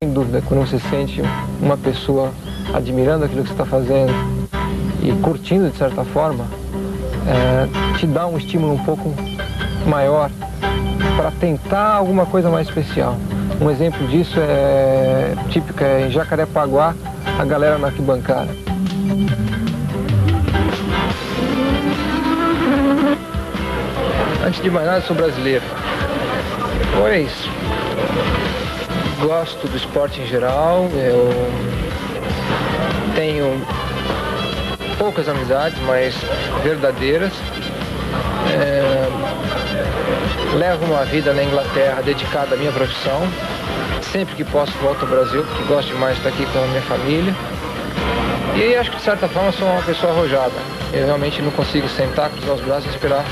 Sem dúvida, quando você sente uma pessoa admirando aquilo que você está fazendo e curtindo de certa forma, te dá um estímulo um pouco maior para tentar alguma coisa mais especial. Um exemplo disso é típico, é em Jacarepaguá, a galera na arquibancada. Antes de mais nada, sou brasileiro, pois gosto do esporte em geral. Eu tenho poucas amizades, mas verdadeiras. Levo uma vida na Inglaterra dedicada à minha profissão. Sempre que posso volto ao Brasil, porque gosto demais de estar aqui com a minha família. E acho que de certa forma sou uma pessoa arrojada. Eu realmente não consigo sentar, cruzar os braços e esperar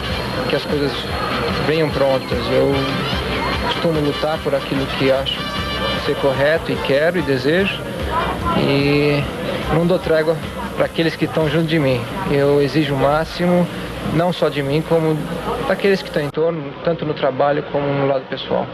que as coisas venham prontas. Eu costumo lutar por aquilo que acho ser correto e quero e desejo. E não dou trégua para aqueles que estão junto de mim. Eu exijo o máximo, não só de mim, como daqueles que estão em torno, tanto no trabalho como no lado pessoal.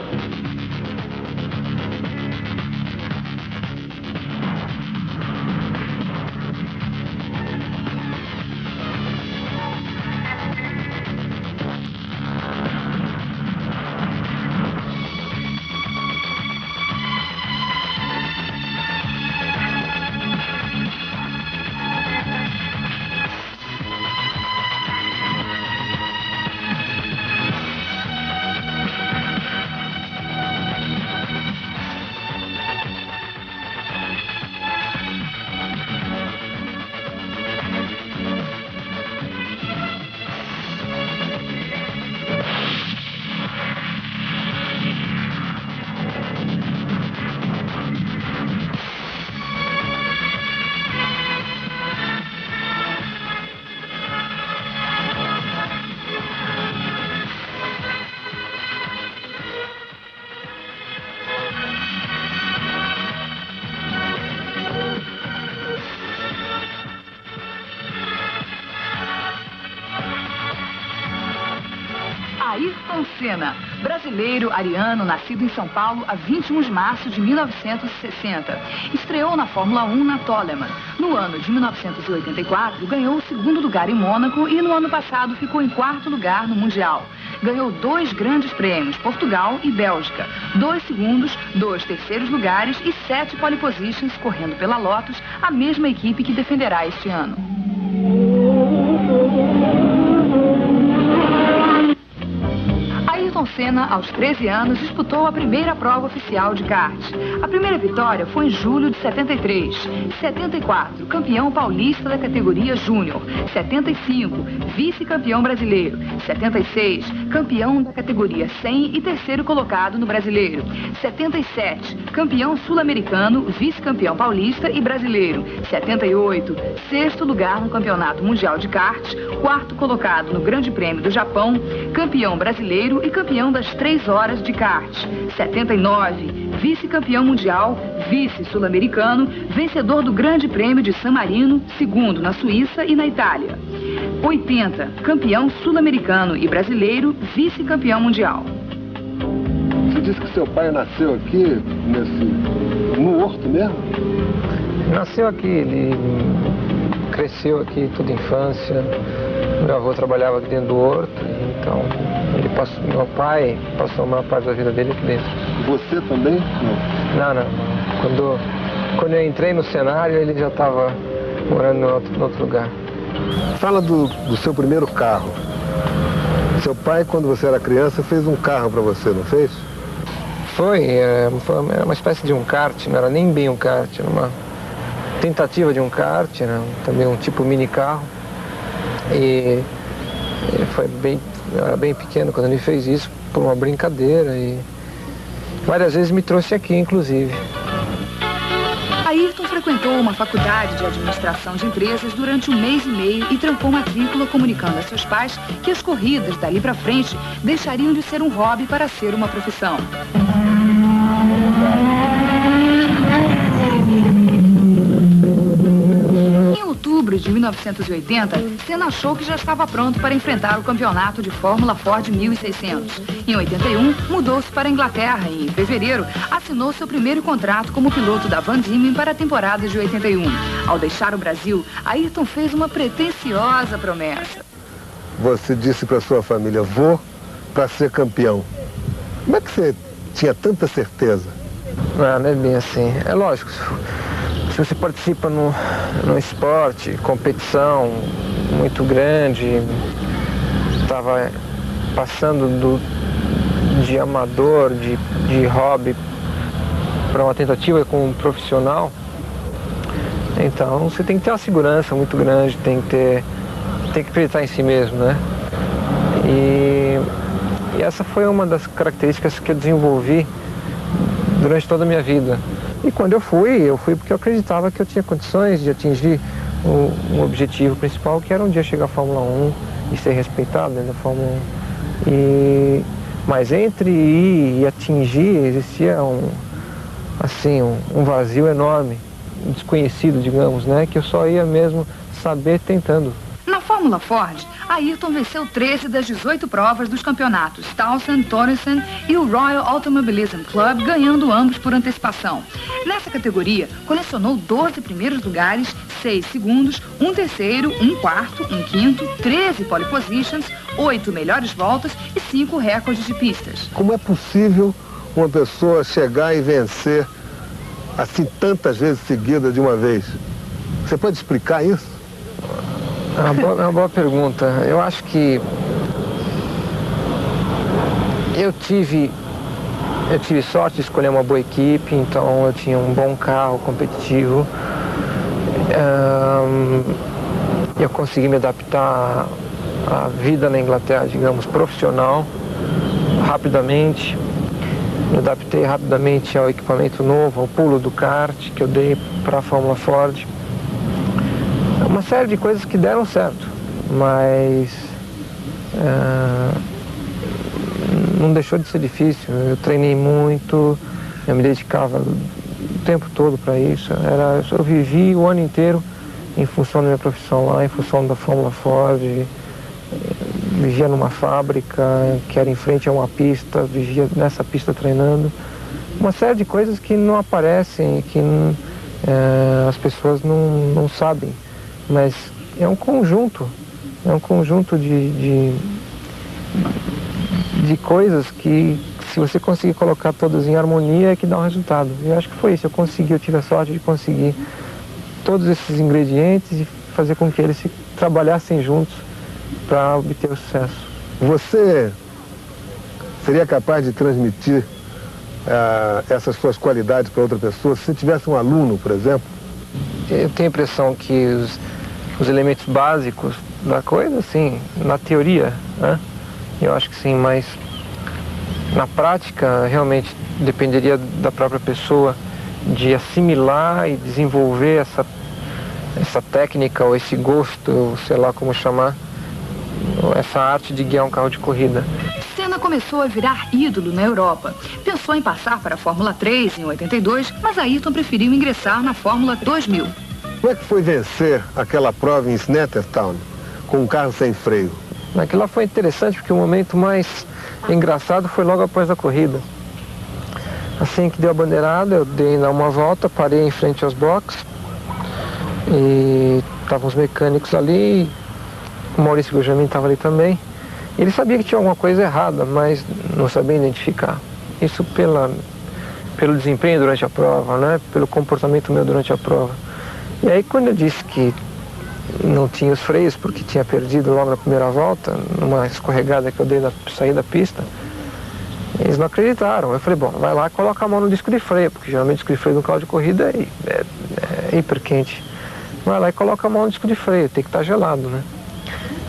Ayrton Senna, brasileiro ariano, nascido em São Paulo a 21 de março de 1960. Estreou na Fórmula 1 na Toleman. No ano de 1984, ganhou o segundo lugar em Mônaco e no ano passado ficou em quarto lugar no Mundial. Ganhou 2 grandes prêmios, Portugal e Bélgica, 2 segundos, 2 terceiros lugares e 7 pole positions correndo pela Lotus, a mesma equipe que defenderá este ano. Ayrton Senna, aos 13 anos, disputou a primeira prova oficial de kart. A primeira vitória foi em julho de 73. 74, campeão paulista da categoria Júnior. 75, vice-campeão brasileiro. 76, campeão da categoria 100 e terceiro colocado no brasileiro. 77, campeão sul-americano, vice-campeão paulista e brasileiro. 78, sexto lugar no Campeonato Mundial de Kart, quarto colocado no Grande Prêmio do Japão, campeão brasileiro e campeão das 3 horas de kart. 79, vice-campeão mundial, vice-sul-americano, vencedor do Grande Prêmio de San Marino, segundo na Suíça e na Itália. 80, campeão sul-americano e brasileiro, vice-campeão mundial. Você disse que seu pai nasceu aqui, no Horto mesmo? Nasceu aqui, ele cresceu aqui toda a infância. Meu avô trabalhava aqui dentro do Horto, então meu pai passou a maior parte da vida dele aqui dentro. Você também? Não. Quando eu entrei no cenário, ele já estava morando em outro lugar. Fala do seu primeiro carro. Seu pai, quando você era criança, fez um carro para você, não fez? Era uma espécie de um kart, não era nem bem um kart, era uma tentativa de um kart, era também um tipo mini carro. E ele era bem pequeno quando ele fez isso, por uma brincadeira, e várias vezes me trouxe aqui, inclusive. Ayrton frequentou uma faculdade de administração de empresas durante 1 mês e meio e trancou matrícula, comunicando a seus pais que as corridas dali para frente deixariam de ser um hobby para ser uma profissão. Em outubro de de 1980, Senna achou que já estava pronto para enfrentar o campeonato de Fórmula Ford 1600. Em 81, mudou-se para a Inglaterra e, em fevereiro, assinou seu primeiro contrato como piloto da Van Diemen para a temporada de 81. Ao deixar o Brasil, Ayrton fez uma pretensiosa promessa. Você disse para sua família, vou para ser campeão. Como é que você tinha tanta certeza? Não é bem assim. É lógico, se você participa num esporte, competição muito grande, estava passando de amador, de hobby, para uma tentativa como profissional, então você tem que ter uma segurança muito grande, tem que acreditar em si mesmo, né? E essa foi uma das características que eu desenvolvi durante toda a minha vida. E quando eu fui porque eu acreditava que eu tinha condições de atingir um objetivo principal, que era um dia chegar à Fórmula 1 e ser respeitado dentro da Fórmula 1. Mas entre ir e atingir, existia um vazio enorme, desconhecido, digamos, né? Que eu só ia mesmo saber tentando. Na Fórmula Ford, Ayrton venceu 13 das 18 provas dos campeonatos Townsend, Torrenson e o Royal Automobilism Club, ganhando ambos por antecipação. Nessa categoria, colecionou 12 primeiros lugares, 6 segundos, 1 terceiro, 1 quarto, 1 quinto, 13 pole positions, 8 melhores voltas e 5 recordes de pistas. Como é possível uma pessoa chegar e vencer assim tantas vezes seguidas de uma vez? Você pode explicar isso? É uma boa pergunta. Eu acho que eu tive sorte de escolher uma boa equipe, então eu tinha um bom carro competitivo. Eu consegui me adaptar à vida na Inglaterra, digamos, profissional, rapidamente. Me adaptei rapidamente ao equipamento novo, ao pulo do kart que eu dei para a Fórmula Ford. Uma série de coisas que deram certo, mas não deixou de ser difícil. Eu treinei muito, eu me dedicava o tempo todo para isso. Eu vivi o ano inteiro em função da minha profissão lá, em função da Fórmula Ford. Vivia numa fábrica que era em frente a uma pista, vivia nessa pista treinando. Uma série de coisas que não aparecem, que as pessoas não sabem. Mas é um conjunto de coisas que, se você conseguir colocar todas em harmonia, é que dá um resultado. E eu acho que foi isso, eu tive a sorte de conseguir todos esses ingredientes e fazer com que eles trabalhassem juntos para obter o sucesso. Você seria capaz de transmitir essas suas qualidades para outra pessoa? Se você tivesse um aluno, por exemplo? Eu tenho a impressão que os elementos básicos da coisa, sim, na teoria, né? Eu acho que sim, mas na prática realmente dependeria da própria pessoa de assimilar e desenvolver essa técnica ou esse gosto, sei lá como chamar, essa arte de guiar um carro de corrida. Senna começou a virar ídolo na Europa. Pensou em passar para a Fórmula 3 em 82, mas Ayrton preferiu ingressar na Fórmula 2000. Como é que foi vencer aquela prova em Snettertown com um carro sem freio? Aquilo lá foi interessante porque o momento mais engraçado foi logo após a corrida. Assim que deu a bandeirada, eu dei uma volta, parei em frente aos boxes e estavam os mecânicos ali, o Maurício Gugelmin estava ali também. Ele sabia que tinha alguma coisa errada, mas não sabia identificar. Isso pelo desempenho durante a prova, né? Pelo comportamento meu durante a prova. E aí quando eu disse que não tinha os freios, porque tinha perdido logo na primeira volta, numa escorregada que eu dei na saída da pista, eles não acreditaram. Eu falei, bom, vai lá e coloca a mão no disco de freio, porque geralmente o disco de freio do carro de corrida é hiper quente. Vai lá e coloca a mão no disco de freio, tem que estar gelado, né?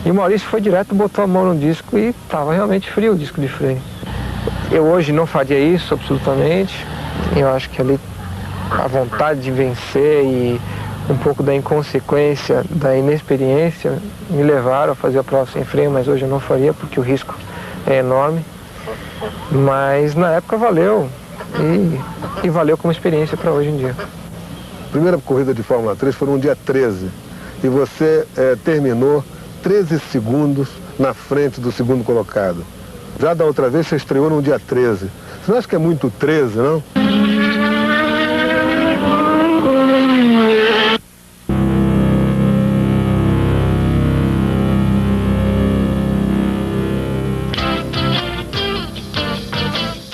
E o Maurício foi direto, botou a mão no disco e estava realmente frio o disco de freio. Eu hoje não faria isso absolutamente. Eu acho que ali a vontade de vencer e um pouco da inconsequência, da inexperiência, me levaram a fazer a prova sem freio, mas hoje eu não faria porque o risco é enorme. Mas na época valeu e valeu como experiência para hoje em dia. A primeira corrida de Fórmula 3 foi no dia 13 e você terminou 13 segundos na frente do segundo colocado. Já da outra vez você estreou no dia 13. Você não acha que é muito 13, não?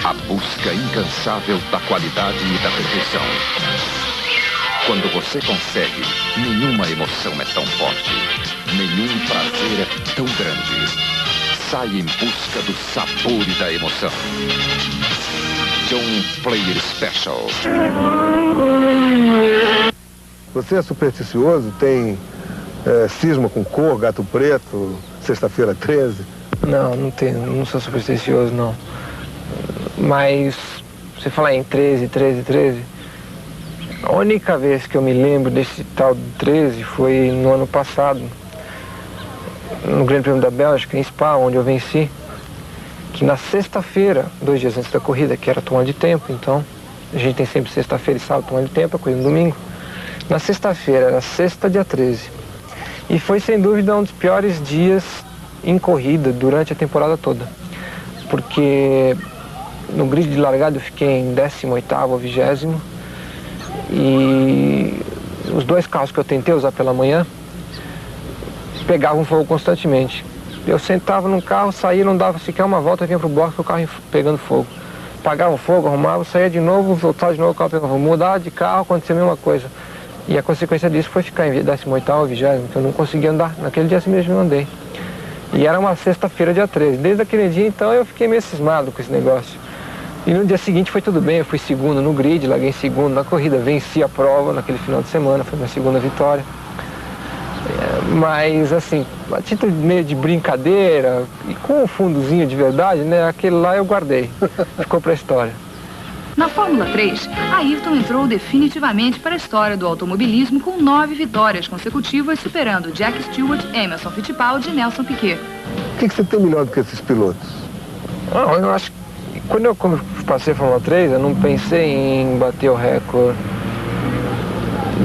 A busca incansável da qualidade e da perfeição. Quando você consegue, nenhuma emoção é tão forte, nenhum prazer é tão grande. Sai em busca do sabor e da emoção. John Player Special. Você é supersticioso? Tem cisma com cor, gato preto, sexta-feira 13? Não, não tenho, não sou supersticioso, não. Mas, você falar em 13, a única vez que eu me lembro desse tal de 13 foi no ano passado, no Grande Prêmio da Bélgica, em Spa, onde eu venci, que na sexta-feira, 2 dias antes da corrida, que era tomada de tempo, então, a gente tem sempre sexta-feira e sábado tomada de tempo, a corrida no domingo. Na sexta-feira, era sexta, dia 13. E foi, sem dúvida, um dos piores dias em corrida durante a temporada toda. Porque no grid de largada eu fiquei em 18º ou 20º. E os 2 carros que eu tentei usar pela manhã pegavam fogo constantemente. Eu sentava num carro, saía, não dava sequer uma volta, vinha pro box com o carro pegando fogo. Pagava fogo, arrumava, saía de novo, voltava de novo, o carro pegava fogo. Mudava de carro, acontecia a mesma coisa. E a consequência disso foi ficar em 18º ou 20º, que eu não conseguia andar. Naquele dia assim mesmo eu não andei. E era uma sexta-feira, dia 13. Desde aquele dia, então, eu fiquei meio cismado com esse negócio. E no dia seguinte foi tudo bem, eu fui segundo no grid, larguei em segundo na corrida, venci a prova naquele final de semana, foi minha segunda vitória. Mas, assim, a título meio de brincadeira e com um fundozinho de verdade, né, aquele lá eu guardei, ficou pra história. Na Fórmula 3, Ayrton entrou definitivamente para a história do automobilismo com 9 vitórias consecutivas, superando Jack Stewart, Emerson Fittipaldi e Nelson Piquet. O que você tem melhor do que esses pilotos? Não, eu acho que quando eu passei a Fórmula 3, eu não pensei em bater o recorde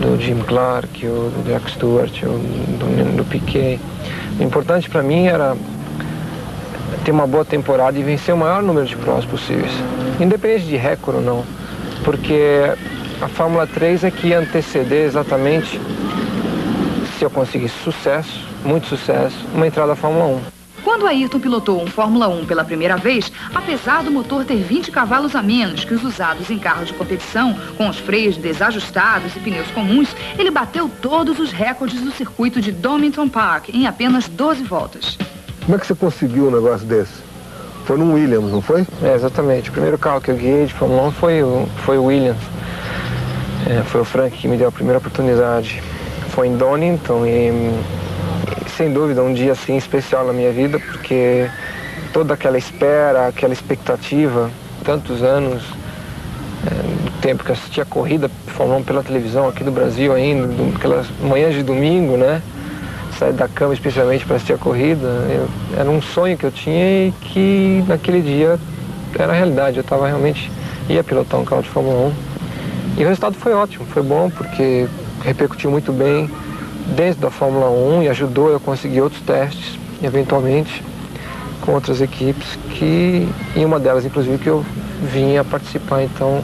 do Jim Clark, ou do Jack Stewart, ou do Piquet. O importante para mim era ter uma boa temporada e vencer o maior número de provas possíveis. Independente de recorde ou não, porque a Fórmula 3 é que ia anteceder exatamente, se eu conseguisse sucesso, muito sucesso, uma entrada à Fórmula 1. Quando Ayrton pilotou um Fórmula 1 pela primeira vez, apesar do motor ter 20 cavalos a menos que os usados em carros de competição, com os freios desajustados e pneus comuns, ele bateu todos os recordes do circuito de Donington Park em apenas 12 voltas. Como é que você conseguiu um negócio desse? Foi num Williams, não foi? Exatamente. O primeiro carro que eu guiei de Fórmula 1 foi o Williams. Foi o Frank que me deu a primeira oportunidade. Foi em Donington e, sem dúvida, um dia assim especial na minha vida, porque toda aquela espera, aquela expectativa, tantos anos, do tempo que eu assistia a corrida Fórmula 1 pela televisão aqui do Brasil ainda, aquelas manhãs de domingo, né? Sair da cama especialmente para assistir a corrida, era um sonho que eu tinha e que naquele dia era realidade. Eu realmente ia pilotar um carro de Fórmula 1 e o resultado foi ótimo, foi bom porque repercutiu muito bem dentro da Fórmula 1 e ajudou eu a conseguir outros testes, eventualmente, com outras equipes, e uma delas, inclusive, que eu vim a participar, então,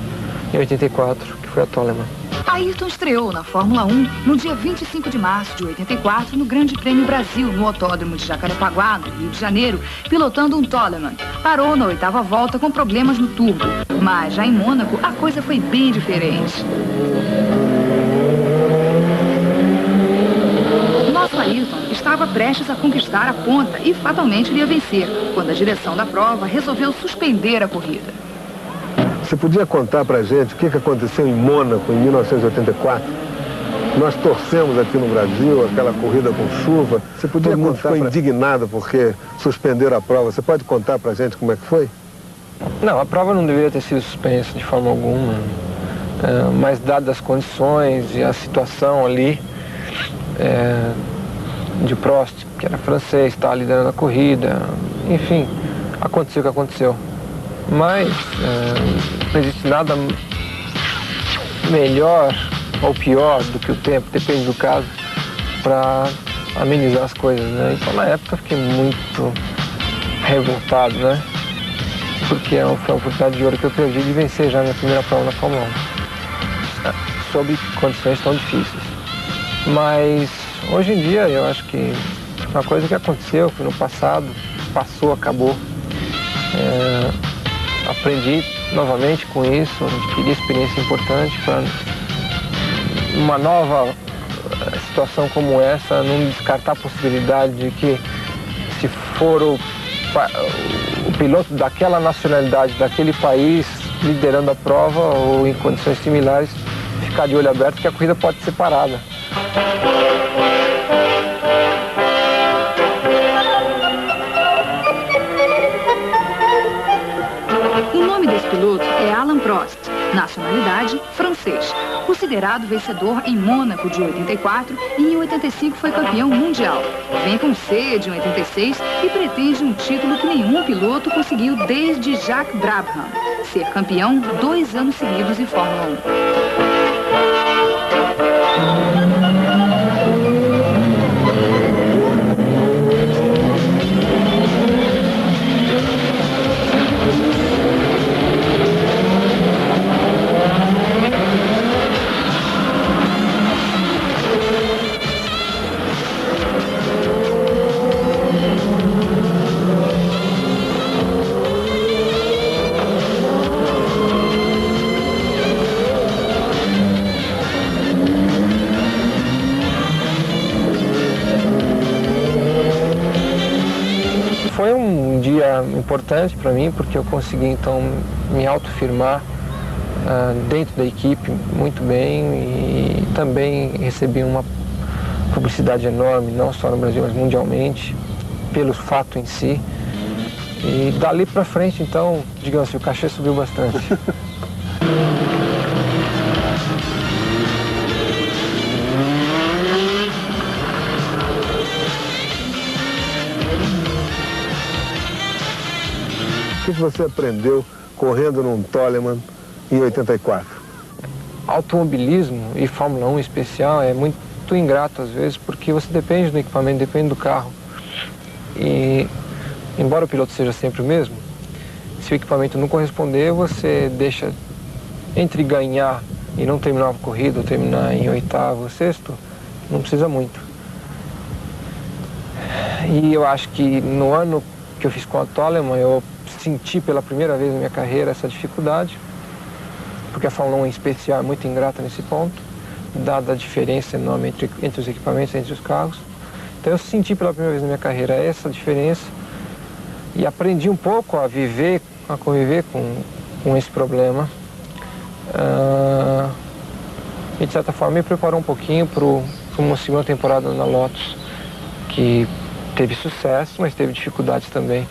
em 84, que foi a Toleman. Ayrton estreou na Fórmula 1 no dia 25 de março de 84, no Grande Prêmio Brasil, no Autódromo de Jacarepaguá, no Rio de Janeiro, pilotando um Toleman. Parou na 8ª volta com problemas no turbo, mas já em Mônaco a coisa foi bem diferente. Nosso Ayrton estava prestes a conquistar a ponta e fatalmente iria vencer, quando a direção da prova resolveu suspender a corrida. Você podia contar pra gente o que aconteceu em Mônaco em 1984? Nós torcemos aqui no Brasil, aquela corrida com chuva. Você podia contar? Todo mundo ficou indignado porque suspenderam a prova. Você pode contar pra gente como é que foi? Não, a prova não deveria ter sido suspensa de forma alguma. Mas dadas as condições e a situação ali, de Prost, que era francês, estava liderando a corrida, enfim, aconteceu o que aconteceu. Mas não existe nada melhor ou pior do que o tempo, depende do caso, para amenizar as coisas, né? Então na época eu fiquei muito revoltado, né? Porque foi uma oportunidade de ouro que eu perdi de vencer já a minha primeira prova na Fórmula 1, sob condições tão difíceis. Mas hoje em dia eu acho que uma coisa que aconteceu, que no passado passou, acabou. Aprendi novamente com isso, adquiri experiência importante para uma nova situação como essa, não descartar a possibilidade de que, se for o piloto daquela nacionalidade, daquele país, liderando a prova ou em condições similares, ficar de olho aberto que a corrida pode ser parada. O nome desse piloto é Alain Prost, nacionalidade francês. Considerado vencedor em Mônaco de 84 e em 85 foi campeão mundial. Vem com sede em 86 e pretende um título que nenhum piloto conseguiu desde Jacques Brabham, ser campeão 2 anos seguidos em Fórmula 1. Foi um dia importante para mim, porque eu consegui então me autoafirmar dentro da equipe muito bem e também recebi uma publicidade enorme, não só no Brasil, mas mundialmente, pelo fato em si. E dali para frente, então, digamos assim, o cachê subiu bastante. O que você aprendeu correndo num Toleman em 84? Automobilismo e Fórmula 1 em especial é muito ingrato às vezes, porque você depende do equipamento, depende do carro. E embora o piloto seja sempre o mesmo, se o equipamento não corresponder, você deixa entre ganhar e não terminar a corrida, ou terminar em 8º ou 6º, não precisa muito. E eu acho que no ano que eu fiz com a Toleman, eu senti pela primeira vez na minha carreira essa dificuldade, porque a Fórmula 1 em especial é muito ingrata nesse ponto, dada a diferença enorme entre os equipamentos, entre os carros. Então eu senti pela primeira vez na minha carreira essa diferença e aprendi um pouco a viver, a conviver com esse problema. E de certa forma me preparou um pouquinho para uma segunda temporada na Lotus, que teve sucesso, mas teve dificuldades também.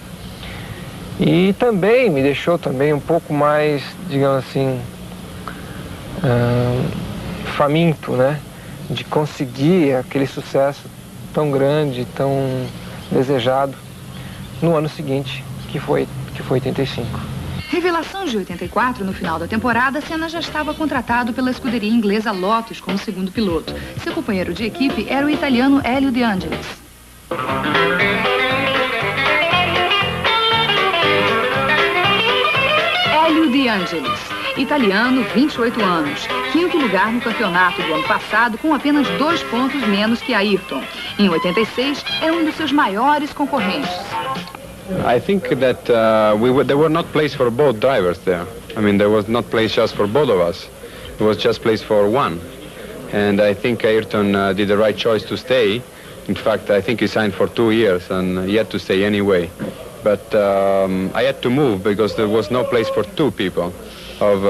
E também me deixou também um pouco mais, digamos assim, faminto, né? De conseguir aquele sucesso tão grande, tão desejado no ano seguinte, que foi 85. Revelação de 84, no final da temporada, Senna já estava contratado pela escuderia inglesa Lotus como segundo piloto. Seu companheiro de equipe era o italiano Hélio De Angelis. Hélio De Angelis, italiano, 28 anos, 5º lugar no campeonato do ano passado, com apenas 2 pontos menos que Ayrton. Em 86, era um dos seus maiores concorrentes. I think that there were not place for both drivers there. I mean, there was not place just for both of us. It was just place for one. And I think Ayrton did the right choice to stay. In fact, I think he signed for 2 years and he had to stay anyway. But I had to move because there was no place for 2 people of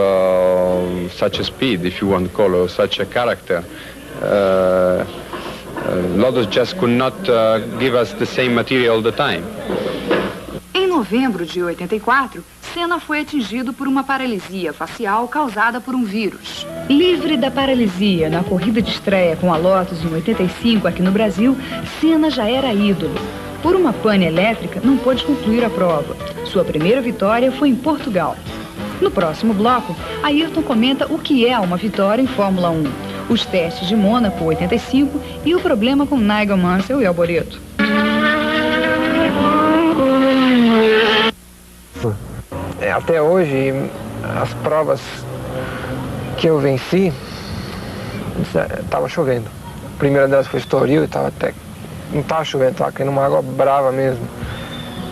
such a speed, if you want to call it, or such a character. Lotus just could not give us the same material all the time. Em novembro de 84, Senna foi atingido por uma paralisia facial causada por um vírus. Livre da paralisia na corrida de estreia com a Lotus em 85 aqui no Brasil, Senna já era ídolo. Por uma pane elétrica, não pôde concluir a prova. Sua primeira vitória foi em Portugal. No próximo bloco, Ayrton comenta o que é uma vitória em Fórmula 1. os testes de Mônaco 85 e o problema com Nigel Mansell e Alboreto. Até hoje, as provas que eu venci, estava chovendo. A primeira delas foi Estoril e não estava chovendo, estava caindo uma água brava mesmo.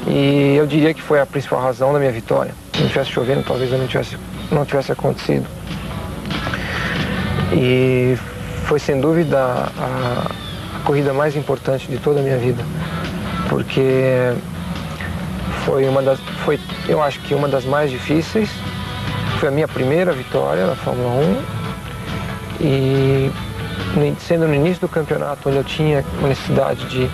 E eu diria que foi a principal razão da minha vitória. Se não tivesse chovendo, talvez eu não tivesse acontecido. E foi sem dúvida a corrida mais importante de toda a minha vida, porque eu acho que uma das mais difíceis. Foi a minha primeira vitória na Fórmula 1 e sendo no início do campeonato, onde eu tinha uma necessidade de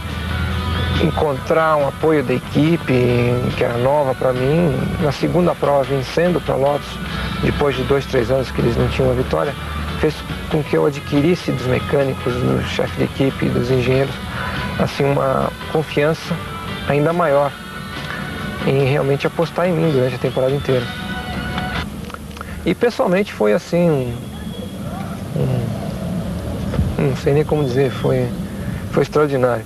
encontrar um apoio da equipe, que era nova para mim. Na segunda prova, vencendo para Lotus, depois de 2, 3 anos que eles não tinham uma vitória, fez com que eu adquirisse dos mecânicos, do chefe de equipe, dos engenheiros, assim, uma confiança ainda maior em realmente apostar em mim durante a temporada inteira. E pessoalmente foi assim, não sei nem como dizer, foi extraordinário.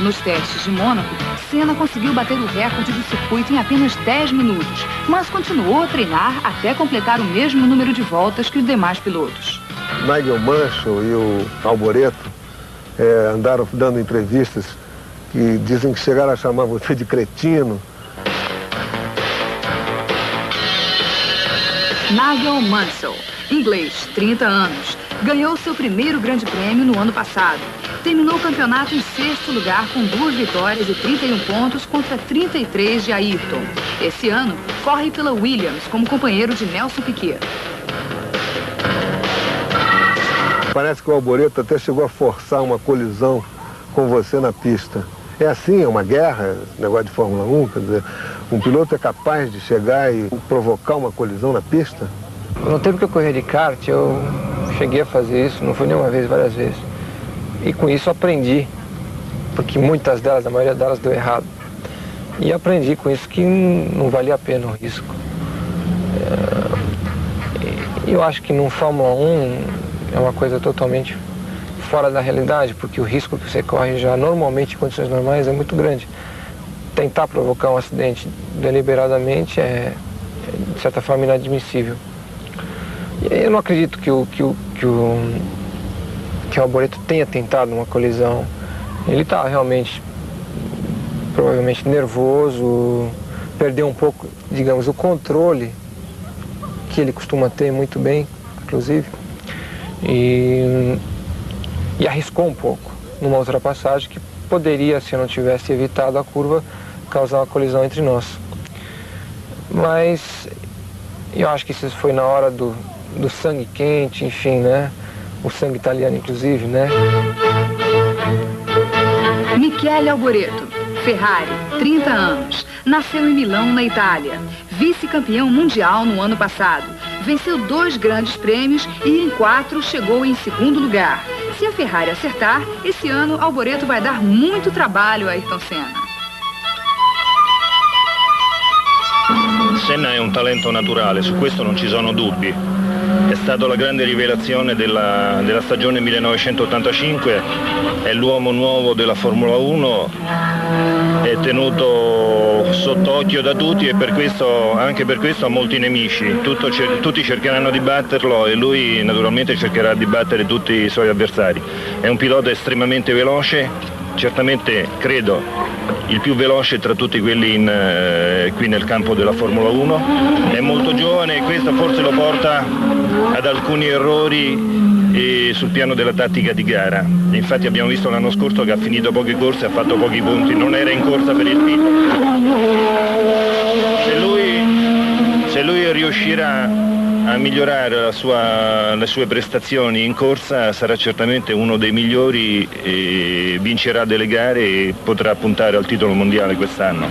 Nos testes de Mônaco, Senna conseguiu bater o recorde do circuito em apenas 10 minutos, mas continuou a treinar até completar o mesmo número de voltas que os demais pilotos. Nigel Mansell e o Alboreto andaram dando entrevistas que dizem que chegaram a chamar você de cretino. Nigel Mansell, inglês, 30 anos, ganhou seu primeiro grande prêmio no ano passado. Terminou o campeonato em 6º lugar com 2 vitórias e 31 pontos contra 33 de Ayrton. Esse ano, corre pela Williams como companheiro de Nelson Piquet. Parece que o Alboreto até chegou a forçar uma colisão com você na pista. É assim, é uma guerra, negócio de Fórmula 1, quer dizer, um piloto é capaz de chegar e provocar uma colisão na pista? No tempo que eu corri de kart, eu cheguei a fazer isso, não foi nenhuma vez, várias vezes. E com isso aprendi, porque muitas delas, a maioria delas deu errado. E aprendi com isso que não valia a pena o risco. Eu acho que no Fórmula 1 é uma coisa totalmente fora da realidade, porque o risco que você corre já normalmente em condições normais é muito grande. Tentar provocar um acidente deliberadamente é de certa forma inadmissível. E eu não acredito que o Alboreto tenha tentado uma colisão. Ele está realmente, provavelmente nervoso, perdeu um pouco, digamos, o controle que ele costuma ter muito bem, inclusive, e arriscou um pouco numa ultrapassagem que poderia, se eu não tivesse evitado a curva, causar uma colisão entre nós. Mas eu acho que isso foi na hora do sangue quente, enfim, né? O sangue italiano, inclusive, né? Michele Alboreto, Ferrari, 30 anos. Nasceu em Milão, na Itália. Vice-campeão mundial no ano passado. Venceu 2 grandes prêmios e em 4 chegou em 2º lugar. Se a Ferrari acertar, esse ano Alboreto vai dar muito trabalho a Ayrton Senna. Senna è un talento naturale, su questo non ci sono dubbi. È stato la grande rivelazione della stagione 1985, è l'uomo nuovo della Formula 1, è tenuto sott'occhio da tutti e anche per questo ha molti nemici. Tutti cercheranno di batterlo e lui naturalmente cercherà di battere tutti i suoi avversari. È un pilota estremamente veloce, certamente credo il più veloce tra tutti quelli qui nel campo della Formula 1, è molto giovane e questo forse lo porta ad alcuni errori sul piano della tattica di gara. Infatti abbiamo visto l'anno scorso che ha finito poche corse, ha fatto pochi punti, non era in corsa per il titolo. Se lui riuscirà a migliorare le sue prestazioni in corsa, sarà certamente uno dei migliori, vincerà delle gare e potrà puntare al titolo mondiale quest'anno.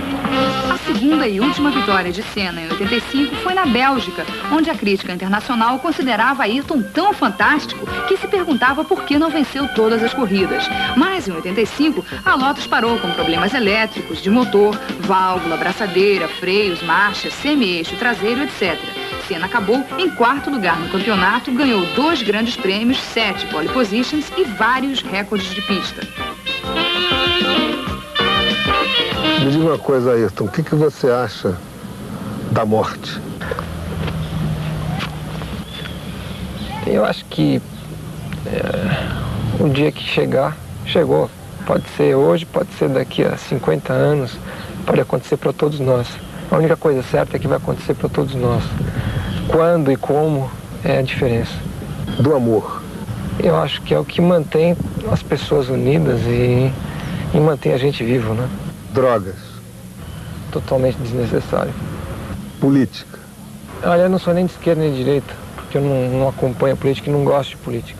A segunda e última vitória de Senna em 85 foi na Bélgica, onde a crítica internacional considerava Ayrton tão fantástico que se perguntava por que não venceu todas as corridas. Mas em 85, a Lotus parou com problemas elétricos, de motor, válvula, braçadeira, freios, marcha, semi-eixo traseiro, etc. Senna acabou em quarto lugar no campeonato, ganhou 2 grandes prêmios, 7 pole positions e vários recordes de pista. Me diga uma coisa, Ayrton, o que você acha da morte? Eu acho que o dia que chegar, chegou. Pode ser hoje, pode ser daqui a 50 anos, pode acontecer para todos nós. A única coisa certa é que vai acontecer para todos nós. Quando e como é a diferença. Do amor. Eu acho que é o que mantém as pessoas unidas e mantém a gente vivo, né? Drogas. Totalmente desnecessário. Política. Olha, eu não sou nem de esquerda nem de direita, porque eu não acompanho a política e não gosto de política.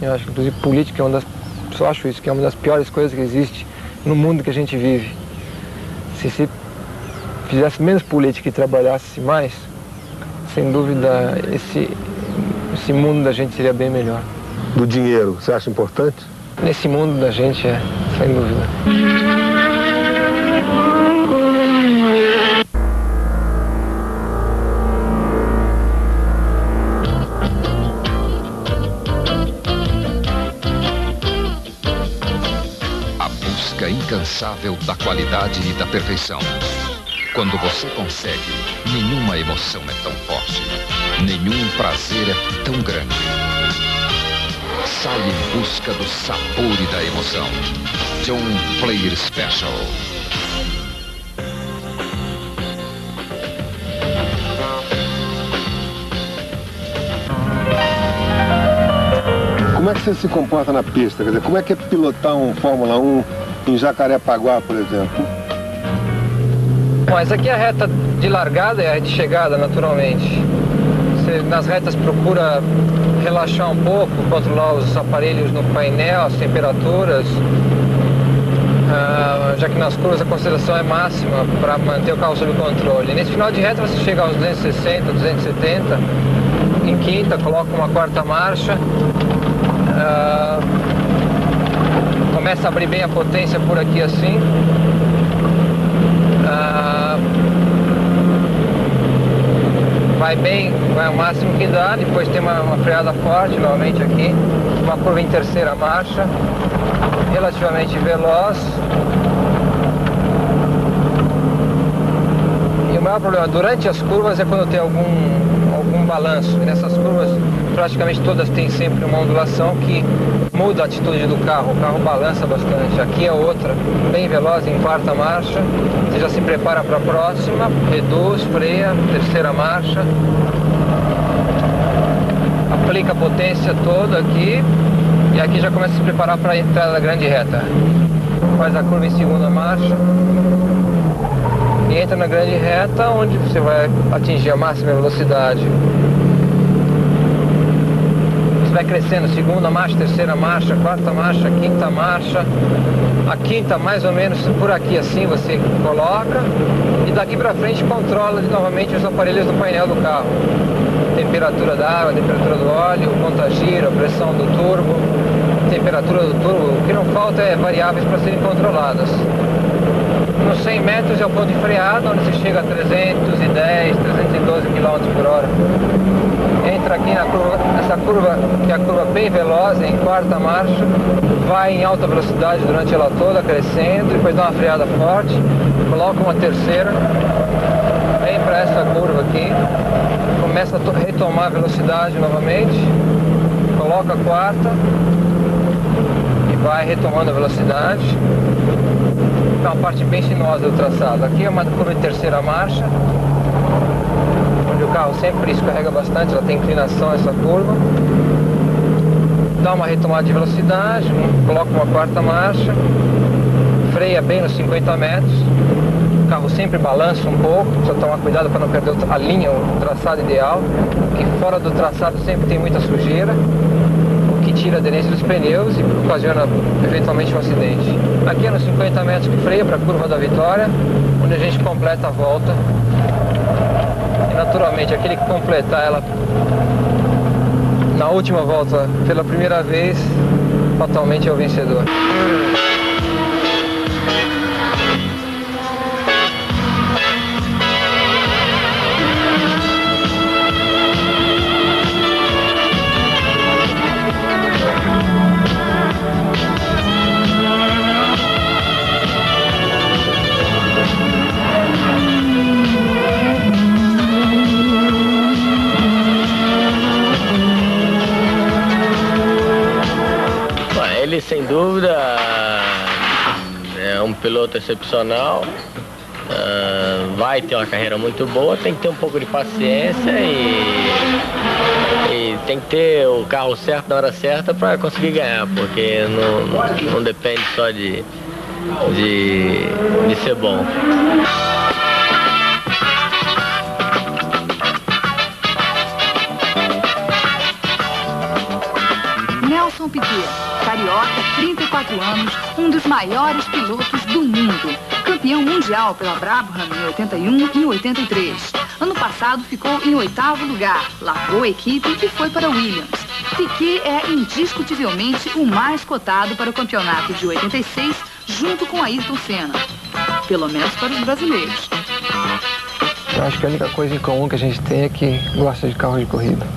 Eu acho que, inclusive, política é só acho isso, que é uma das piores coisas que existe no mundo que a gente vive. Se fizesse menos política e trabalhasse mais, sem dúvida, esse mundo da gente seria bem melhor. Do dinheiro, você acha importante? Nesse mundo da gente, sem dúvida. A busca incansável da qualidade e da perfeição. Quando você consegue, nenhuma emoção é tão forte, nenhum prazer é tão grande. Sai em busca do sabor e da emoção. John Player Special. Como é que você se comporta na pista? Quer dizer, como é que é pilotar um Fórmula 1 em Jacarepaguá, por exemplo? Bom, essa aqui é a reta de largada e a reta de chegada, naturalmente. Você, nas retas, procura relaxar um pouco, controlar os aparelhos no painel, as temperaturas, já que nas curvas a consideração é máxima para manter o carro sob controle. Nesse final de reta você chega aos 260, 270, em quinta, coloca uma quarta marcha, começa a abrir bem a potência por aqui assim. Vai bem, vai ao máximo que dá, depois tem uma freada forte novamente aqui, uma curva em terceira marcha, relativamente veloz. E o maior problema durante as curvas é quando tem algum balanço. E nessas curvas praticamente todas têm sempre uma ondulação que muda a atitude do carro, o carro balança bastante. Aqui é outra, bem veloz em quarta marcha, você já se prepara para a próxima, reduz, freia, terceira marcha, aplica a potência toda aqui e aqui já começa a se preparar para a entrada da grande reta. Faz a curva em segunda marcha e entra na grande reta onde você vai atingir a máxima velocidade. Vai crescendo, segunda marcha, terceira marcha, quarta marcha, quinta marcha. A quinta mais ou menos por aqui assim você coloca e daqui para frente controla novamente os aparelhos do painel do carro. Temperatura da água, temperatura do óleo, conta-giro, pressão do turbo, temperatura do turbo. O que não falta é variáveis para serem controladas. Nos 100 metros é o ponto de freada, onde você chega a 310, 312 km por hora. Entra aqui na curva, essa curva, que é a curva bem veloz, em quarta marcha, vai em alta velocidade durante ela toda, crescendo, depois dá uma freada forte, coloca uma terceira, vem para essa curva aqui, começa a retomar a velocidade novamente, coloca a quarta, e vai retomando a velocidade. É uma parte bem sinuosa do traçado. Aqui é uma curva de terceira marcha, onde o carro sempre escorrega bastante, ela tem inclinação essa curva. Dá uma retomada de velocidade, coloca uma quarta marcha, freia bem nos 50 metros. O carro sempre balança um pouco, precisa tomar cuidado para não perder a linha, o traçado ideal, porque fora do traçado sempre tem muita sujeira, o que tira a aderência dos pneus e ocasiona eventualmente um acidente. Aqui é nos 50 metros que freia para a curva da Vitória, onde a gente completa a volta. E naturalmente aquele que completar ela na última volta pela primeira vez, fatalmente é o vencedor. Ele, sem dúvida, é um piloto excepcional, vai ter uma carreira muito boa, tem que ter um pouco de paciência e tem que ter o carro certo na hora certa para conseguir ganhar, porque não depende só de ser bom. Nelson Piquet, carioca, 34 anos, um dos maiores pilotos do mundo. Campeão mundial pela Brabham em 81 e 83. Ano passado ficou em 8º lugar, largou a equipe e foi para Williams. Piquet é indiscutivelmente o mais cotado para o campeonato de 86, junto com Ayrton Senna. Pelo menos para os brasileiros. Eu acho que a única coisa em comum que a gente tem é que gosta de carro de corrida.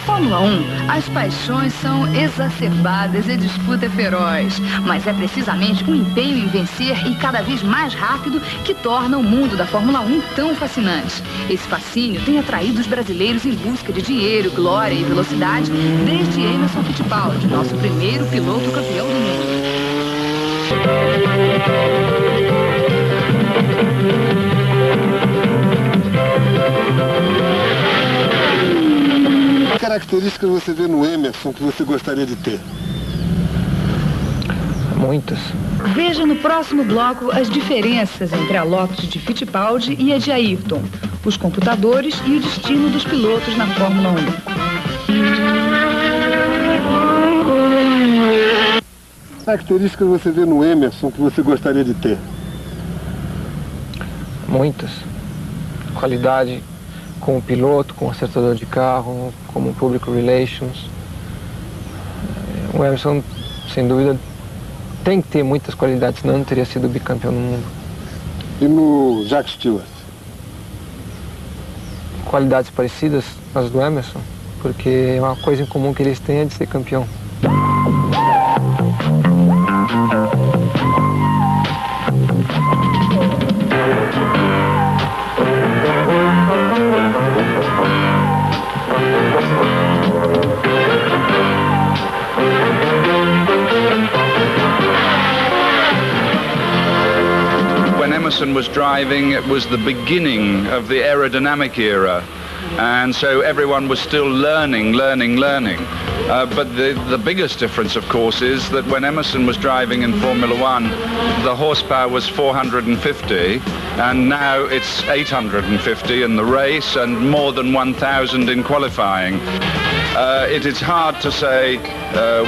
Fórmula 1, as paixões são exacerbadas e a disputa é feroz. Mas é precisamente o empenho em vencer e cada vez mais rápido que torna o mundo da Fórmula 1 tão fascinante. Esse fascínio tem atraído os brasileiros em busca de dinheiro, glória e velocidade desde Emerson Fittipaldi, nosso primeiro piloto campeão do mundo. Que características você vê no Emerson que você gostaria de ter? Muitas. Veja no próximo bloco as diferenças entre a Lotus de Fittipaldi e a de Ayrton, os computadores e o destino dos pilotos na Fórmula 1. Que características você vê no Emerson que você gostaria de ter? Muitas. Qualidade como piloto, como acertador de carro, como public relations. O Emerson, sem dúvida, tem que ter muitas qualidades, senão não teria sido bicampeão do mundo. E no Jacques Stewart? Qualidades parecidas às do Emerson, porque uma coisa em comum que eles têm é de ser campeão. When Emerson was driving, it was the beginning of the aerodynamic era, and so everyone was still learning. But the biggest difference, of course, is that when Emerson was driving in Formula One, the horsepower was 450, and now it's 850 in the race and more than 1,000 in qualifying. It is hard to say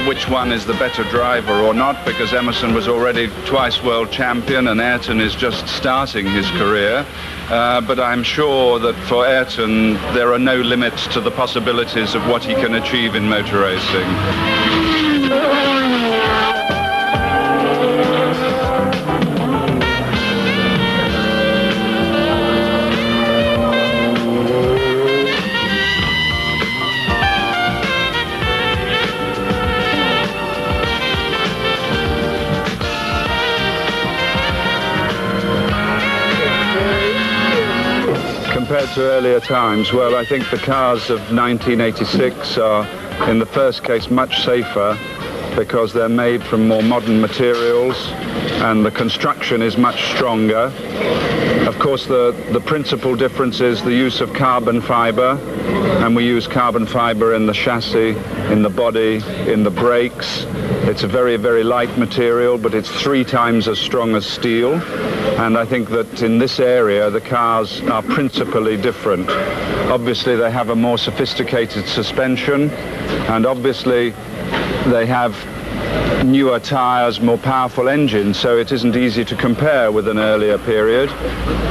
which one is the better driver or not, because Emerson was already twice world champion and Ayrton is just starting his career. But I'm sure that for Ayrton there are no limits to the possibilities of what he can achieve in motor racing. compared to earlier times? Well, I think the cars of 1986 are, in the first case, much safer because they're made from more modern materials and the construction is much stronger. Of course, the principal difference is the use of carbon fiber, and we use carbon fiber in the chassis, in the body, in the brakes. It's a very, very light material, but it's 3 times as strong as steel. And I think that in this area, the cars are principally different. Obviously, they have a more sophisticated suspension, and obviously, they have newer tires, more powerful engines, so it isn't easy to compare with an earlier period.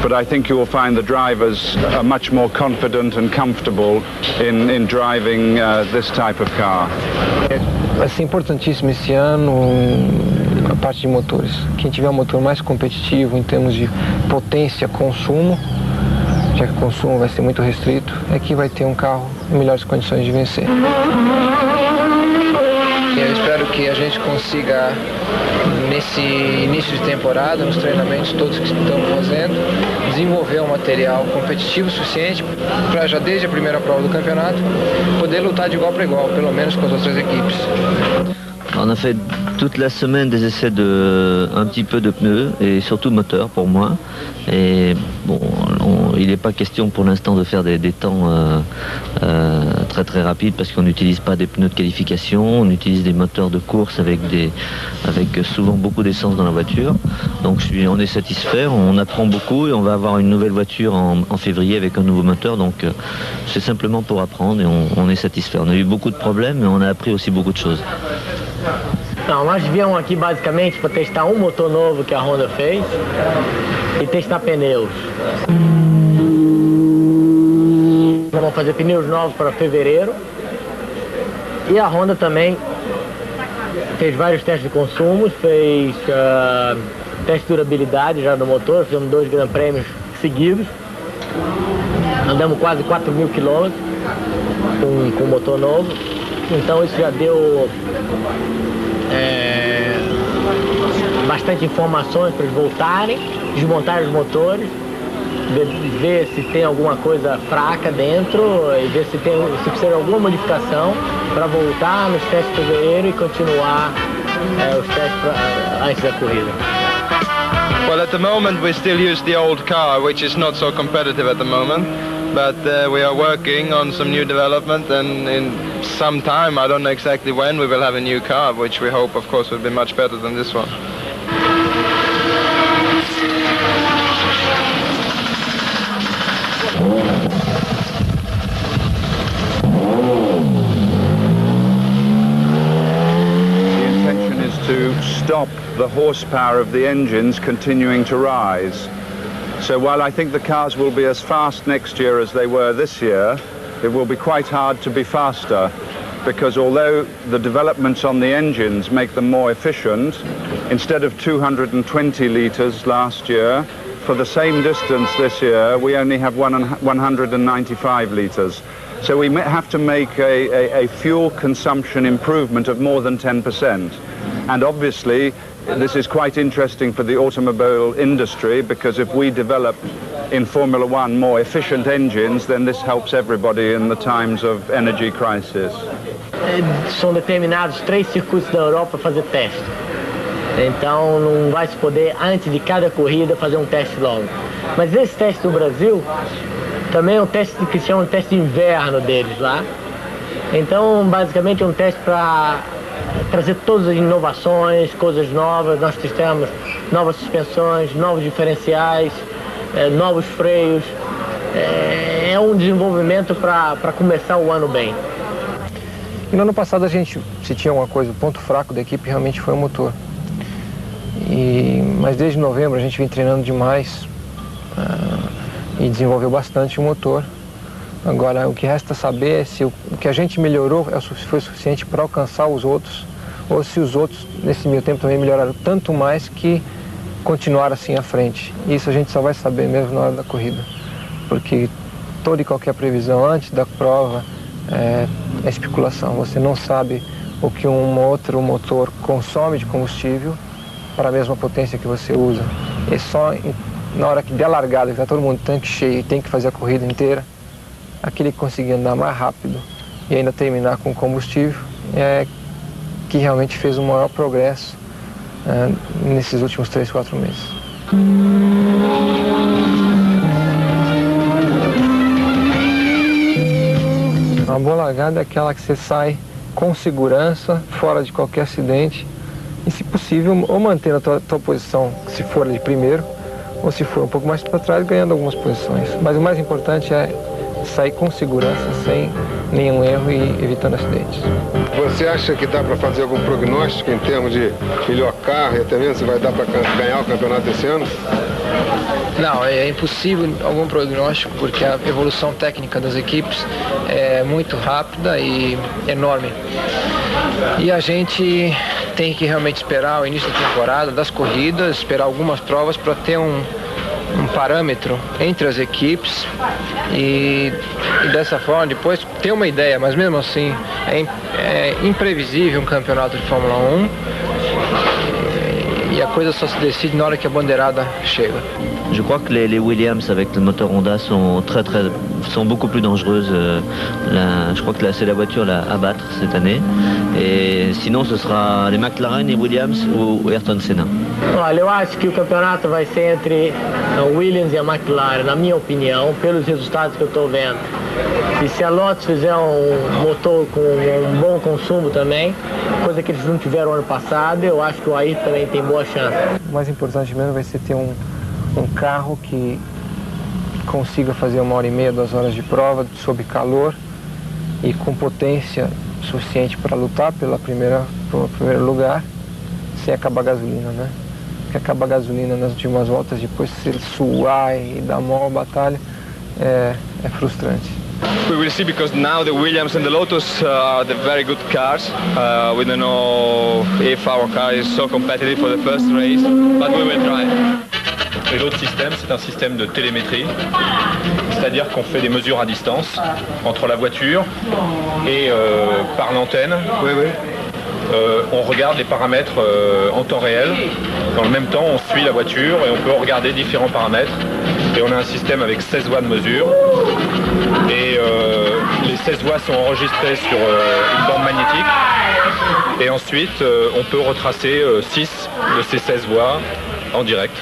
But I think you will find the drivers are much more confident and comfortable in driving this type of car. Vai ser importantíssimo esse ano a parte de motores. Quem tiver um motor mais competitivo em termos de potência, consumo, já que o consumo vai ser muito restrito, é que vai ter um carro em melhores condições de vencer. Eu espero que a gente consiga, nesse início de temporada, nos treinamentos todos que estamos fazendo, desenvolver um material competitivo suficiente para já desde a primeira prova do campeonato poder lutar de igual para igual, pelo menos com as outras equipes. On a fait toute la semaine des essais un petit peu de pneus et surtout moteur pour moi. Et bon, il n'est pas question pour l'instant de faire des temps très très rapides parce qu'on n'utilise pas des pneus de qualification, on utilise des moteurs de course avec souvent beaucoup d'essence dans la voiture. Donc on est satisfait, on apprend beaucoup et on va avoir une nouvelle voiture en février avec un nouveau moteur. Donc c'est simplement pour apprendre et on est satisfait. On a eu beaucoup de problèmes mais on a appris aussi beaucoup de choses. Não, nós viemos aqui basicamente para testar um motor novo que a Honda fez e testar pneus. Vamos fazer pneus novos para fevereiro. E a Honda também fez vários testes de consumo, fez teste de durabilidade já no motor, fizemos 2 Grand Prêmios seguidos. Andamos quase 4.000 km com o motor novo. Então isso já deu bastante informações para eles voltarem, desmontar os motores, ver se tem alguma coisa fraca dentro e ver se precisa de alguma modificação para voltar nos testes de fevereiro e continuar os testes antes da corrida. Well, at the moment we still use the old car, which is not so competitive at the moment. But we are working on some new development, and in some time, I don't know exactly when, we will have a new car, which we hope, of course, will be much better than this one. The intention is to stop the horsepower of the engines continuing to rise. So while I think the cars will be as fast next year as they were this year, it will be quite hard to be faster because although the developments on the engines make them more efficient, instead of 220 litres last year, for the same distance this year, we only have 195 litres. So we have to make a fuel consumption improvement of more than 10%. And obviously, this is quite interesting for the automobile industry because if we develop in Formula One more efficient engines, then this helps everybody in the times of energy crisis. São determinados 3 circuitos da Europa para fazer teste. Então não vai se poder, antes de cada corrida, fazer um teste logo. Mas esse teste do Brasil também é um teste que se chama um teste de inverno deles lá. Então, basicamente, é um teste para trazer todas as inovações, coisas novas. Nós testamos novas suspensões, novos diferenciais, novos freios. É um desenvolvimento para começar o ano bem. No ano passado, se tinha alguma coisa, o ponto fraco da equipe realmente foi o motor. Mas desde novembro a gente vem treinando demais e desenvolveu bastante o motor. Agora, o que resta saber é se o que a gente melhorou foi suficiente para alcançar os outros, ou se os outros, nesse meio tempo, também melhoraram tanto mais que continuaram assim à frente. Isso a gente só vai saber mesmo na hora da corrida, porque toda e qualquer previsão antes da prova é especulação. Você não sabe o que um outro motor consome de combustível para a mesma potência que você usa. É só na hora que der a largada, que tá todo mundo tanque cheio e tem que fazer a corrida inteira, aquele que conseguir andar mais rápido e ainda terminar com combustível, é que realmente fez o maior progresso nesses últimos 3, 4 meses. Uma boa largada é aquela que você sai com segurança, fora de qualquer acidente e, se possível, ou mantendo a tua posição, se for de primeiro, ou se for um pouco mais para trás, ganhando algumas posições. Mas o mais importante é sair com segurança, sem nenhum erro e evitando acidentes. Você acha que dá para fazer algum prognóstico em termos de melhor carro e até mesmo se vai dar para ganhar o campeonato esse ano? Não, é impossível algum prognóstico, porque a evolução técnica das equipes é muito rápida e enorme. E a gente tem que realmente esperar o início da temporada, das corridas, esperar algumas provas para ter um parâmetro entre as equipes e dessa forma depois ter uma ideia, mas mesmo assim é imprevisível um campeonato de Fórmula 1 e a coisa só se decide na hora que a bandeirada chega. Je crois que les Williams avec le moteur Honda sont beaucoup plus dangereuses. Je crois que c'est la voiture à battre cette année. Et sinon, ce sera les McLaren et Williams ou Ayrton Senna. Olha, eu acho que o campeonato vai ser entre a Williams e a McLaren, na minha opinião, pelos resultados que eu estou vendo. E se a Lotus fizer um motor com um bom consumo também, coisa que eles não tiveram ano passado, eu acho que o Ayrton também tem boa chance. O mais importante mesmo vai ser ter um carro que consiga fazer 1h30, 2 horas de prova sob calor e com potência suficiente para lutar pelo primeiro lugar sem acabar a gasolina, né? Porque acabar a gasolina nas últimas voltas, depois se ele suar e dar maior batalha, é frustrante. We will see, because now the Williams and the Lotus are the very good cars. We don't know if our car is so competitive for the first race, but we will try. Et l'autre système, c'est un système de télémétrie, c'est-à-dire qu'on fait des mesures à distance entre la voiture et par l'antenne. Oui, oui. On regarde les paramètres en temps réel. Dans le même temps, on suit la voiture et on peut regarder différents paramètres. Et on a un système avec 16 voies de mesure. Et les 16 voies sont enregistrées sur une bande magnétique. Et ensuite, on peut retracer 6 de ces 16 voies en direct.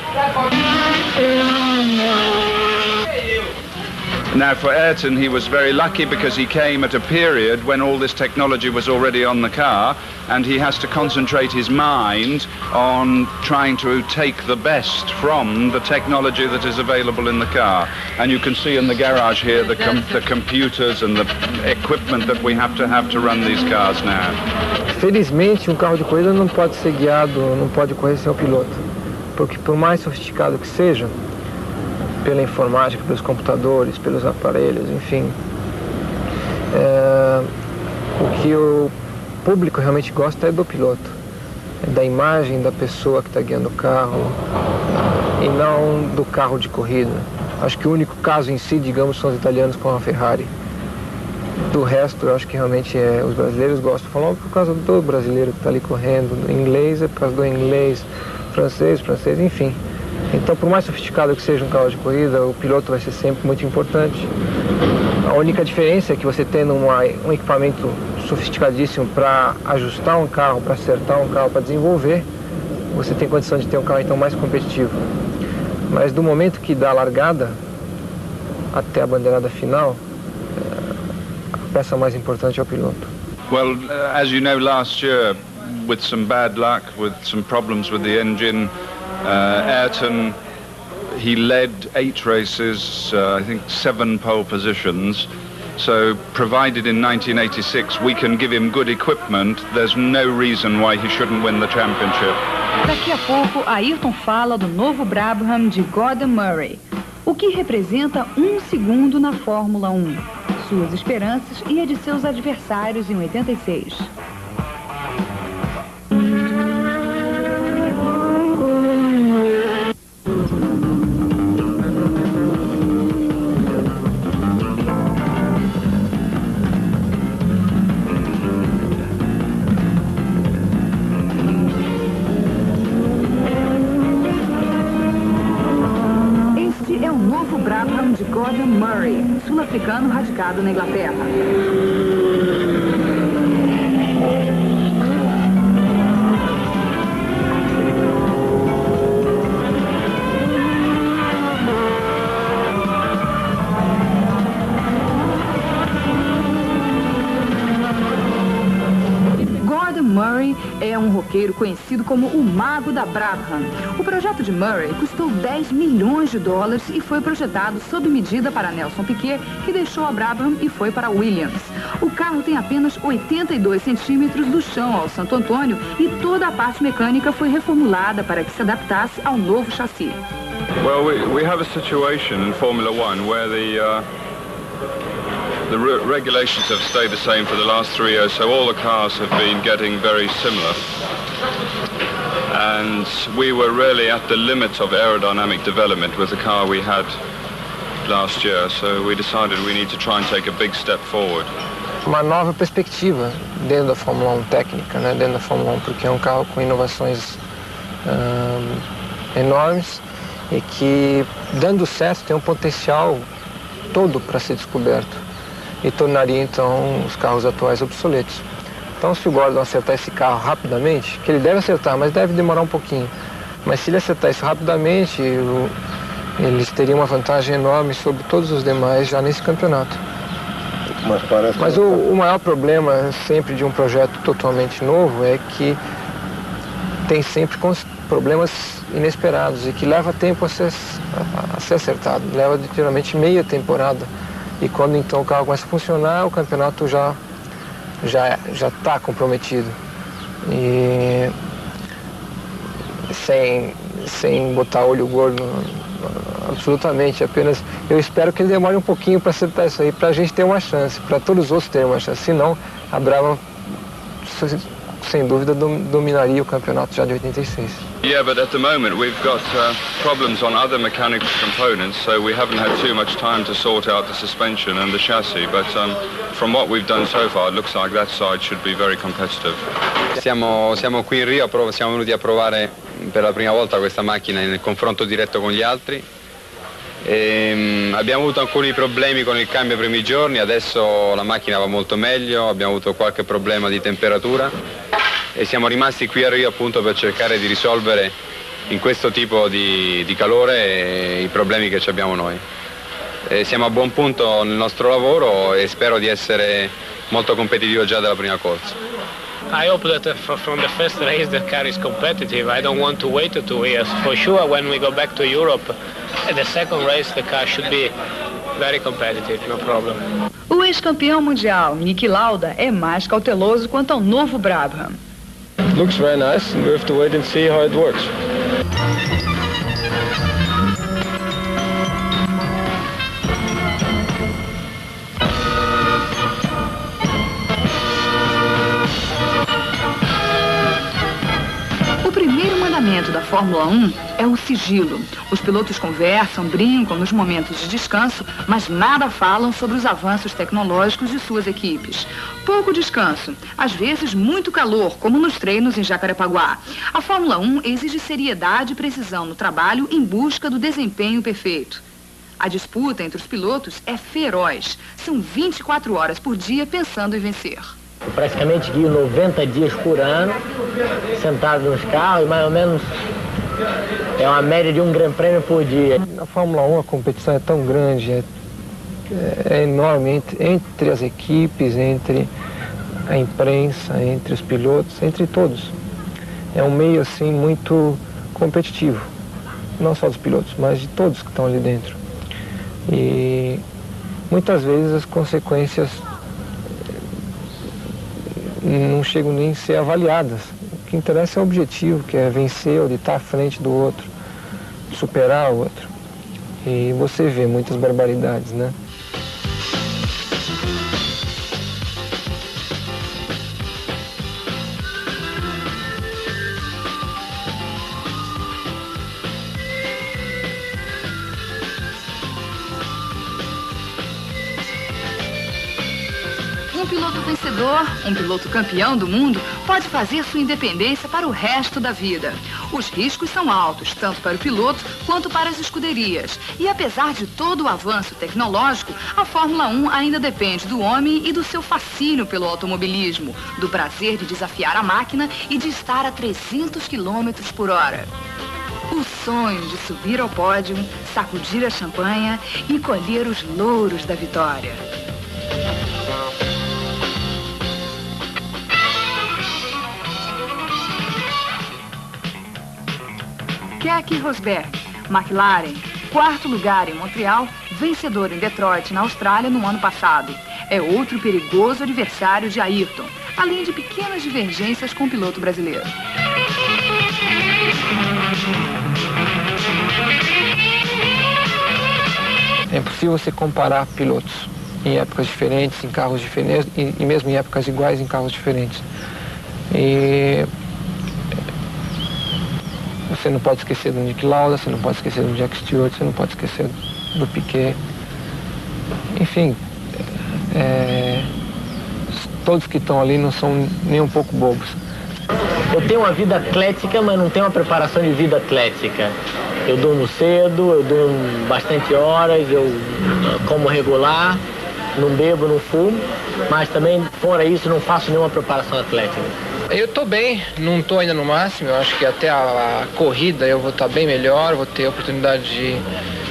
Now for Ayrton, he was very lucky because he came at a period when all this technology was already on the car, and he has to concentrate his mind on trying to take the best from the technology that is available in the car. And you can see in the garage here the computers and the equipment that we have to run these cars now. Felizmente, um carro de corrida não pode ser guiado, não pode correr sem o piloto. Porque por mais sofisticado que seja, pela informática, pelos computadores, pelos aparelhos, enfim, o que o público realmente gosta é do piloto, é da imagem da pessoa que está guiando o carro e não do carro de corrida. Acho que o único caso em si, digamos, são os italianos com a Ferrari. Do resto, eu acho que realmente os brasileiros gostam. Falando por causa do brasileiro que está ali correndo, o inglês é por causa do inglês, francês, enfim. Então, por mais sofisticado que seja um carro de corrida, o piloto vai ser sempre muito importante. A única diferença é que você tendo um equipamento sofisticadíssimo para ajustar um carro, para acertar um carro, para desenvolver, você tem condição de ter um carro então mais competitivo. Mas do momento que dá a largada até a bandeirada final, a peça mais importante é o piloto. Well, as you know, last year, with some bad luck, with some problems with the engine, Ayrton, he led 8 races, I think 7 pole positions. So, provided in 1986 we can give him good equipment, there's no reason why he shouldn't win the championship. Daqui a pouco, Ayrton fala do novo Brabham de Gordon Murray, o que representa 1 segundo na Fórmula 1, suas esperanças e a de seus adversários em 86. Gordon Murray, sul-africano radicado na Inglaterra. Murray é um roqueiro conhecido como o Mago da Brabham. O projeto de Murray custou $10 milhões e foi projetado sob medida para Nelson Piquet, que deixou a Brabham e foi para Williams. O carro tem apenas 82 centímetros do chão ao Santo Antônio e toda a parte mecânica foi reformulada para que se adaptasse ao novo chassi. Well, we have a situation in Formula One where the regulations have stayed the same for the last 3 years, so all the cars have been getting very similar. And we were really at the limit of aerodynamic development with the car we had last year, so we decided we need to try and take a big step forward. Uma nova perspectiva dentro da Fórmula 1 técnica, né, dentro da Fórmula 1, porque é um carro com inovações enormes e que, dando certo, tem um potencial todo para ser descoberto. E tornaria, então, os carros atuais obsoletos. Então, se o Gordon acertar esse carro rapidamente, que ele deve acertar, mas deve demorar um pouquinho, mas se ele acertar isso rapidamente, eles teriam uma vantagem enorme sobre todos os demais já nesse campeonato. Mas o maior problema sempre de um projeto totalmente novo é que tem sempre problemas inesperados e que leva tempo a ser acertado. Leva geralmente meia temporada. E quando então o carro começa a funcionar, o campeonato já está comprometido. E sem botar olho gordo, absolutamente. Apenas eu espero que ele demore um pouquinho para acertar isso aí, para a gente ter uma chance, para todos os outros terem uma chance. Senão, a Brabham, sem dúvida, dominaria o campeonato já de 86. Yeah, but at the moment we've got problems on other mechanical components, so we haven't had too much time to sort out the suspension and the chassis, but from what we've done so far, it looks like that side should be very competitive. Siamo qui in Rio, siamo venuti a provare per la prima volta questa macchina nel confronto diretto con gli altri. Abbiamo avuto alcuni problemi con il cambio i primi giorni, adesso la macchina va molto meglio, abbiamo avuto qualche problema di temperatura e siamo rimasti qui a Rio appunto per cercare di risolvere in questo tipo di calore i problemi che abbiamo noi. Siamo a buon punto nel nostro lavoro e spero di essere molto competitivo già dalla prima corsa. I hope that from the first race the car is competitive. I don't want to wait 2 years. For sure, when we go back to Europe, at the second race the car should be very competitive, no problem. O ex-campeão mundial, Niki Lauda, é mais cauteloso quanto ao novo Brabham. Looks very nice, and we have to wait and see how it works. O primeiro mandamento da Fórmula 1 é o sigilo. Os pilotos conversam, brincam nos momentos de descanso, mas nada falam sobre os avanços tecnológicos de suas equipes. Pouco descanso, às vezes muito calor, como nos treinos em Jacarepaguá. A Fórmula 1 exige seriedade e precisão no trabalho em busca do desempenho perfeito. A disputa entre os pilotos é feroz. São 24 horas por dia pensando em vencer. Eu praticamente guio 90 dias por ano, sentado nos carros, mais ou menos é uma média de um grande prêmio por dia. Na Fórmula 1 a competição é tão grande, é enorme entre as equipes, entre a imprensa, entre os pilotos, entre todos. É um meio assim muito competitivo, não só dos pilotos, mas de todos que estão ali dentro. E muitas vezes as consequências não chegam nem a ser avaliadas. O que interessa é o objetivo, que é vencer ou de estar à frente do outro, superar o outro. E você vê muitas barbaridades, né? No piloto vencedor, um piloto campeão do mundo, pode fazer sua independência para o resto da vida. Os riscos são altos, tanto para o piloto quanto para as escuderias. E apesar de todo o avanço tecnológico, a Fórmula 1 ainda depende do homem e do seu fascínio pelo automobilismo, do prazer de desafiar a máquina e de estar a 300 km por hora. O sonho de subir ao pódio, sacudir a champanha e colher os louros da vitória. Keke Rosberg, McLaren, quarto lugar em Montreal, vencedor em Detroit, na Austrália, no ano passado. É outro perigoso adversário de Ayrton, além de pequenas divergências com o piloto brasileiro. É impossível você comparar pilotos em épocas diferentes, em carros diferentes e mesmo em épocas iguais em carros diferentes. E você não pode esquecer do Nick Lauda, você não pode esquecer do Jack Stewart, você não pode esquecer do Piquet. Enfim, todos que estão ali não são nem um pouco bobos. Eu tenho uma vida atlética, mas não tenho uma preparação de vida atlética. Eu durmo cedo, eu durmo bastante horas, eu como regular, não bebo, não fumo, mas também, fora isso, não faço nenhuma preparação atlética. Eu estou bem, não estou ainda no máximo, eu acho que até a corrida eu vou estar bem melhor, vou ter a oportunidade de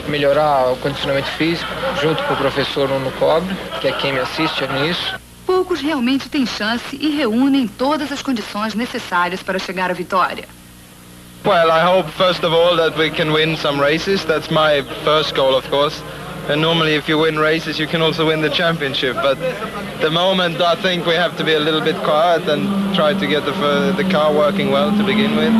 melhorar o condicionamento físico, junto com o professor Nuno Cobre, que é quem me assiste nisso. Poucos realmente têm chance e reúnem todas as condições necessárias para chegar à vitória. Well, I hope first of all that we can win some races. That's my first goal, of course. And normally if you win races, you can also win the championship. But at the moment, I think we have to be a little bit quiet and try to get the car working well to begin with.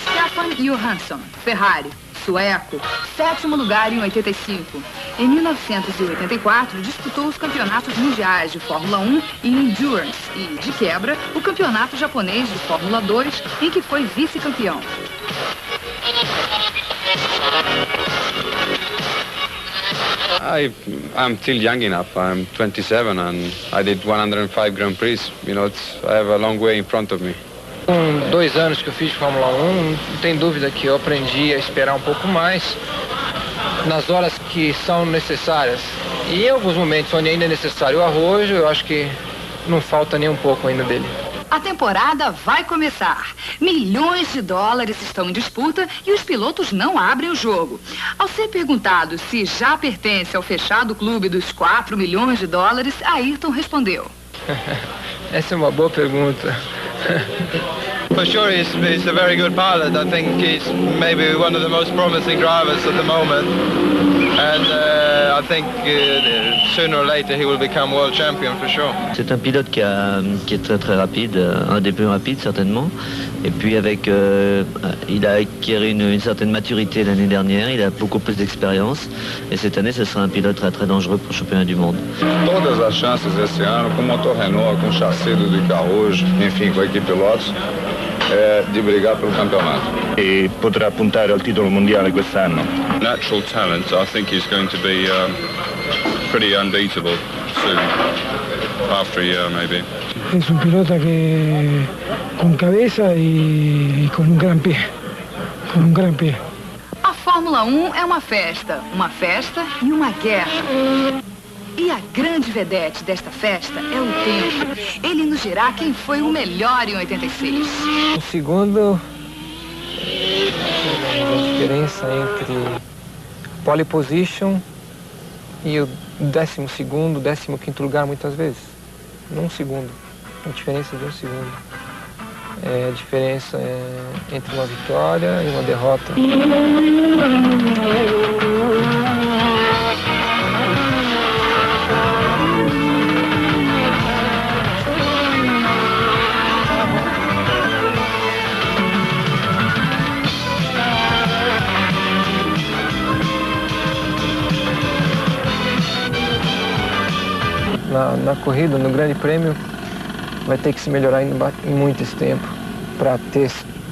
Stefan Johansson, Ferrari, sueco, 7º lugar em 85. Em 1984, disputou os campeonatos mundiais de Fórmula 1 e Endurance e, de quebra, o campeonato japonês de Fórmula 2, em que foi vice-campeão. I'm still young enough. I'm 27 and I did 105 Grand Prix. You know, I have a long way in front of me. Com 2 anos que eu fiz de Fórmula 1, não tem dúvida que eu aprendi a esperar um pouco mais nas horas que são necessárias. E em alguns momentos onde ainda é necessário o arrojo, eu acho que não falta nem um pouco ainda dele. A temporada vai começar. Milhões de dólares estão em disputa e os pilotos não abrem o jogo. Ao ser perguntado se já pertence ao fechado clube dos 4 milhões de dólares, Ayrton respondeu. Essa é uma boa pergunta. For sure, he's a very good pilot. I think he's maybe one of the most promising drivers at the moment. And I think sooner or later he will become world champion for sure. C'est un pilote qui est très très rapide, un des plus rapides certainement. Et puis il a acquis une certaine maturité l'année dernière, il a beaucoup plus d'expérience. Et cette année, ce sera un pilote très très dangereux pour le championnat du monde. Todas as chances esse ano, com motor Renault, com chassi do Duca Rouge, enfim, com a equipe pilotos, di brigar pelo campeonato. E potrà puntare al titolo mondiale quest'anno. Natural talent, I think he's going to be pretty unbeatable soon, after a year maybe. Es un pilota que con cabeza y con un gran pie, A Fórmula 1 é uma festa e uma guerra. E a grande vedete desta festa é o tempo. Ele nos dirá quem foi o melhor em 86. O segundo, a diferença entre pole position e o 12º, 15º lugar muitas vezes. Num segundo. A diferença de 1 segundo. A diferença entre uma vitória e uma derrota. Na corrida, no Grande Prêmio, vai ter que se melhorar ainda muito esse tempo para ter,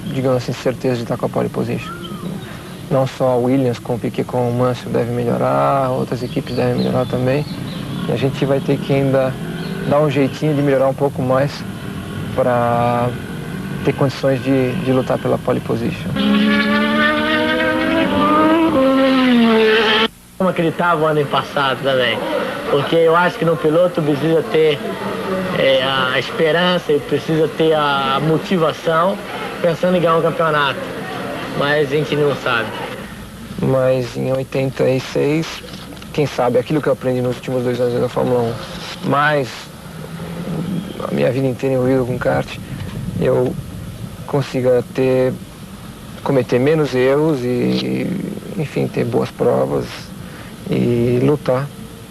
digamos assim, certeza de estar com a pole position. Não só a Williams com o Piquet, com o Mansell deve melhorar, outras equipes devem melhorar também. E a gente vai ter que ainda dar um jeitinho de melhorar um pouco mais para ter condições de lutar pela pole position. Como acreditava o ano passado também, porque eu acho que no piloto precisa ter a esperança e precisa ter a motivação pensando em ganhar um campeonato, mas a gente não sabe. Mas em 86, quem sabe, aquilo que eu aprendi nos últimos 2 anos da Fórmula 1, mais a minha vida inteira envolvida com kart, eu consiga cometer menos erros e, enfim, ter boas provas e lutar,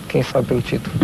quem sabe, pelo título.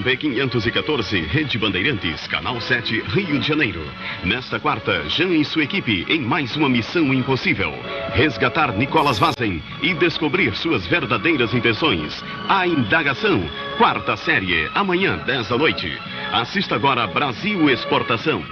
ZYB 514, Rede Bandeirantes, Canal 7, Rio de Janeiro. Nesta quarta, Jean e sua equipe em mais uma missão impossível. Resgatar Nicolas Vazen e descobrir suas verdadeiras intenções. A Indagação, quarta série, amanhã, 10 da noite. Assista agora Brasil Exportação.